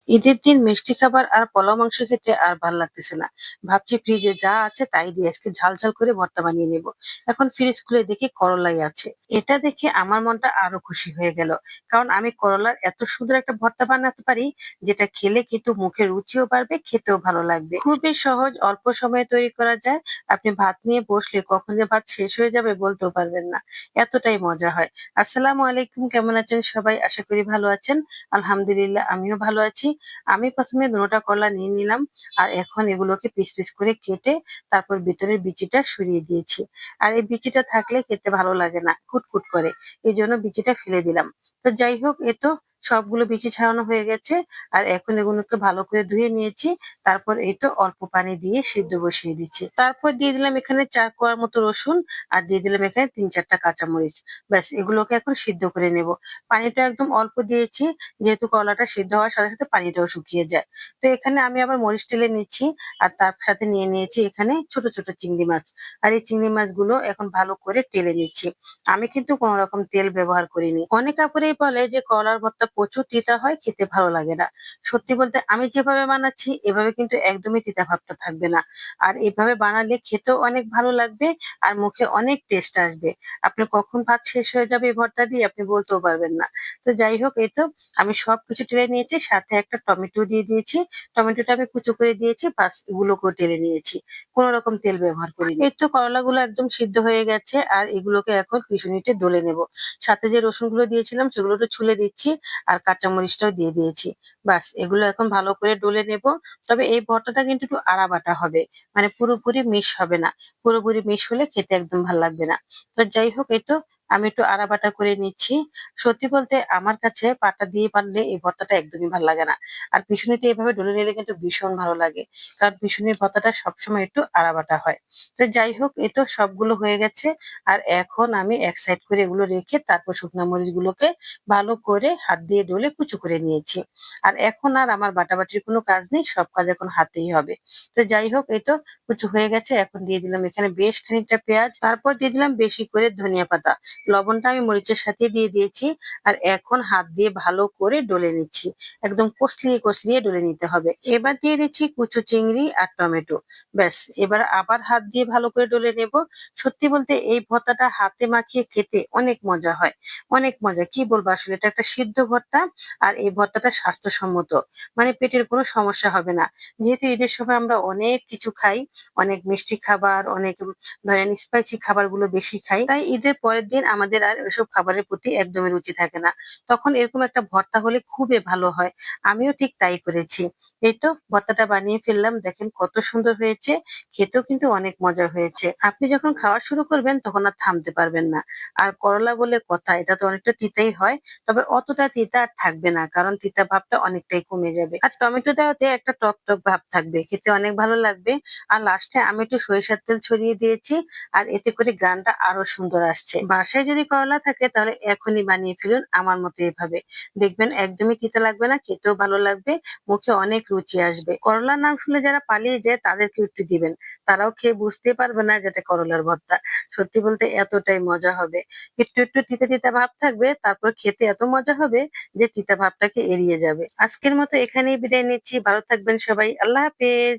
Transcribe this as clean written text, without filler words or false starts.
ঈদের দিন মিষ্টি খাবার আর পোলাও মাংস খেতে আর ভাল লাগতেছে না। ভাবছি ফ্রিজে যা আছে তাই দিয়ে আজকে ঝাল ঝাল করে ভর্তা বানিয়ে নেব। এখন ফ্রিজ খুলে দেখি করলাই আছে। এটা দেখে আমার মনটা আরো খুশি হয়ে গেল, কারণ আমি করলার এত সুন্দর একটা ভর্তা বানাতে পারি, যেটা খেলে কিন্তু মুখে রুচিও বাড়বে, খেতেও ভালো লাগবে। খুবই সহজ, অল্প সময়ে তৈরি করা যায়। আপনি ভাত নিয়ে বসলে কখন যে ভাত শেষ হয়ে যাবে বলতেও পারবেন না, এতটাই মজা হয়। আসসালামু আলাইকুম, কেমন আছেন সবাই? আশা করি ভালো আছেন। আলহামদুলিল্লাহ, আমিও ভালো আছি। আমি প্রথমে দুটোটা করলা নিয়ে নিলাম, আর এখন এগুলোকে পিস পিস করে কেটে তারপর ভিতরের বিচিটা সরিয়ে দিয়েছি। আর এই বিচিটা থাকলে খেতে ভালো লাগে না, কুটকুট করে, এই জন্য বিচিটা ফেলে দিলাম। তো যাই হোক, এ তো সবগুলো বিচি ছাড়ানো হয়ে গেছে। আর এখন এগুলোকে ভালো করে ধুয়ে নিয়েছি। তারপর এই তো অল্প পানি দিয়ে সিদ্ধ বসিয়ে দিচ্ছি। তারপর দিয়ে দিলাম এখানে 4 কোয়ার মতো রসুন, আর দিয়ে দিলাম এখানে 3-4টা কাঁচামরিচ। ব্যাস, এগুলোকে এখন সিদ্ধ করে নেব। পানিটা একদম অল্প দিয়েছি, যেহেতু করলাটা সিদ্ধ হওয়ার সাথে সাথে পানিটাও শুকিয়ে যায়। তো এখানে আমি আবার মরিচ টেলে নিচ্ছি, আর তার সাথে নিয়ে নিয়েছি এখানে ছোট ছোট চিংড়ি মাছ। আর এই চিংড়ি মাছগুলো এখন ভালো করে টেলে নিচ্ছি। আমি কিন্তু কোনো রকম তেল ব্যবহার করিনি। অনেক আপুরেই বলে যে করলার ভর্তা প্রচুর তিতা হয়, খেতে ভালো লাগে না। সত্যি বলতে আমি যেভাবে বানাচ্ছি এভাবে কিন্তু একদমই তিতা ভাবটা থাকবে না। আর এভাবে বানালে খেতেও অনেক ভালো লাগবে, আর মুখে অনেক টেস্ট আসবে। আপনি কখন ভাত শেষ হয়ে যাবে এই ভর্তা দিয়ে আপনি বলতেও পারবেন না। তো যাই হোক, এই তো আমি সবকিছু টেলে নিয়েছি, সাথে একটা টমেটো দিয়ে দিয়েছি। টমেটোটা আমি কুচো করে দিয়েছি, বাস এগুলোকেও টেলে নিয়েছি। কোনো রকম তেল ব্যবহার করিনি। এই তো করলাগুলো একদম সিদ্ধ হয়ে গেছে, আর এগুলোকে এখন পিষুনিতে ডলে নেব। সাথে যে রসুনগুলো দিয়েছিলাম সেগুলো একটু ছুলে দিচ্ছি, আর কাঁচামরিচটাও দিয়ে দিয়েছি। বাস, এগুলো এখন ভালো করে ডলে নেব। তবে এই ভর্তাটা কিন্তু একটু আড়াবাটা হবে, মানে পুরোপুরি মিশ হবে না। পুরোপুরি মিশ হলে খেতে একদম ভালো লাগবে না। তো যাই হোক, এই তো আমি একটু আড়াবাটা করে নিচ্ছি। সত্যি বলতে আমার কাছে পাটা দিয়ে পারলে এই ভর্তাটা একদমই ভালো লাগে না। আর পিছনিতে এভাবে ডলে নিলে কিন্তু ভীষণ ভালো লাগে, কারণ পিছনের ভর্তাটা সবসময় একটু আড়াবাটা হয়। তো যাই হোক, এই তো সবগুলো হয়ে গেছে। আর এখন আমি এক সাইড করে এগুলো রেখে তারপর শুকনো মরিচ গুলোকে ভালো করে হাত দিয়ে ডলে কুচো করে নিয়েছি। আর এখন আর আমার বাটাবাটির কোনো কাজ নেই, সব কাজ এখন হাতেই হবে। তো যাই হোক, এই তো কুচো হয়ে গেছে। এখন দিয়ে দিলাম এখানে বেশ খানিকটা পেঁয়াজ, তারপর দিয়ে দিলাম বেশি করে ধনিয়া পাতা। লবণটা আমি মরিচের সাথে দিয়ে দিয়েছি। আর এখন হাত দিয়ে ভালো করে ডলে নিচ্ছি। একদম কষলিয়ে কষলিয়ে ডলে নিতে হবে। এবার দিয়ে দিচ্ছি কুচো চিংড়ি আর টমেটো। ব্যাস, এবার আবার হাত দিয়ে ভালো করে ডলে নেব। সত্যি বলতে এই ভর্তাটা হাতে মাখিয়ে খেতে অনেক মজা হয়। অনেক মজা, কি বলবো, আসলে এটা একটা সিদ্ধ ভর্তা। আর এই ভর্তাটা স্বাস্থ্যসম্মত, মানে পেটের কোনো সমস্যা হবে না। যেহেতু ঈদের সময় আমরা অনেক কিছু খাই, অনেক মিষ্টি খাবার, অনেক ধরেন স্পাইসি খাবারগুলো বেশি খাই, তাই ঈদের পরের দিন আমাদের আর ওইসব খাবারের প্রতি একদমই রুচি থাকে না। তখন এরকম একটা ভর্তা হলে খুবই ভালো হয়। আমিও ঠিক তাই করেছি। এই তো ভর্তাটা বানিয়ে ফেললাম, দেখেন কত সুন্দর হয়েছে। খেতেও কিন্তু অনেক মজা হয়েছে। আপনি যখন খাওয়া শুরু করবেন তখন আর থামতে পারবেন না। আর করলা বলে কথা, এটা তো অনেকটা তিতাই হয়। তবে অতটা তিতা আর থাকবে না, কারণ তিতা ভাবটা অনেকটাই কমে যাবে। আর টমেটো দেওয়াতে একটা টক টক ভাব থাকবে, খেতে অনেক ভালো লাগবে। আর লাস্টে আমি একটু সরিষার তেল ছড়িয়ে দিয়েছি, আর এতে করে গানটা আরো সুন্দর আসছে। বাসায় যদি করলা থাকে তাহলে এখনই বানিয়ে ফেলুন আমার মতো এভাবে। দেখবেন একদমই তিতা লাগবে না, খেতেও ভালো লাগবে, মুখে অনেক রুচি আসবে। করলার নাম শুনে যারা পালিয়ে যায় তাদেরকে একটু দিবেন, তারাও খেয়ে বুঝতে পারবে না যেটা করলার ভর্তা। সত্যি বলতে এতটাই মজা হবে। একটু একটু তিতা তিতা ভাব থাকবে, তারপর খেতে এত মজা হবে যে তিতা ভাবটাকে এড়িয়ে যাবে। আজকের মতো এখানেই বিদায় নিচ্ছি, ভালো থাকবেন সবাই, আল্লাহ হাফেজ।